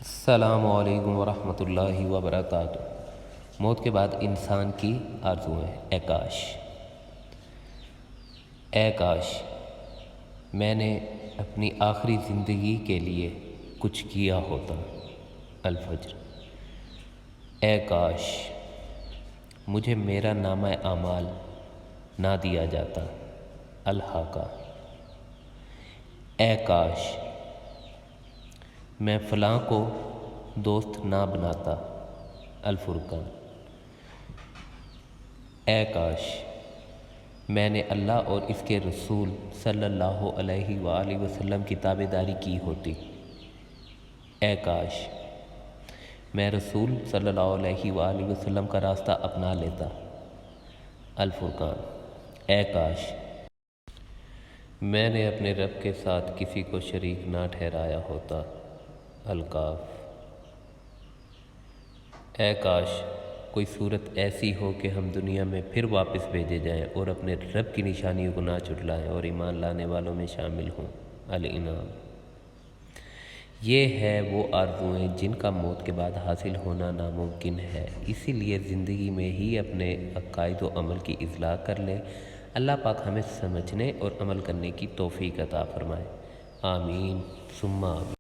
السلام علیکم ورحمۃ اللہ وبرکاتہ۔ موت کے بعد انسان کی آرزوئیں۔ اے کاش میں نے اپنی آخری زندگی کے لیے کچھ کیا ہوتا۔ الفجر۔ اے کاش مجھے میرا نامہ اعمال نہ دیا جاتا۔ الحاقہ۔ اے کاش میں فلاں کو دوست نہ بناتا۔ الفرقان۔ اے کاش میں نے اللہ اور اس کے رسول صلی اللہ علیہ وآلہ وسلم کی تابعداری کی ہوتی۔ اے کاش میں رسول صلی اللہ علیہ وآلہ وسلم کا راستہ اپنا لیتا۔ الفرقان۔ اے کاش میں نے اپنے رب کے ساتھ کسی کو شریک نہ ٹھہرایا ہوتا۔ القاف۔ اے کاش کوئی صورت ایسی ہو کہ ہم دنیا میں پھر واپس بھیجے جائیں اور اپنے رب کی نشانیوں کو نہ جھٹلائیں اور ایمان لانے والوں میں شامل ہوں۔ الانعام۔ یہ ہے وہ آرزوئیں جن کا موت کے بعد حاصل ہونا ناممکن ہے، اسی لیے زندگی میں ہی اپنے عقائد و عمل کی اصلاح کر لیں۔ اللہ پاک ہمیں سمجھنے اور عمل کرنے کی توفیق عطا فرمائے۔ آمین ثم آمین۔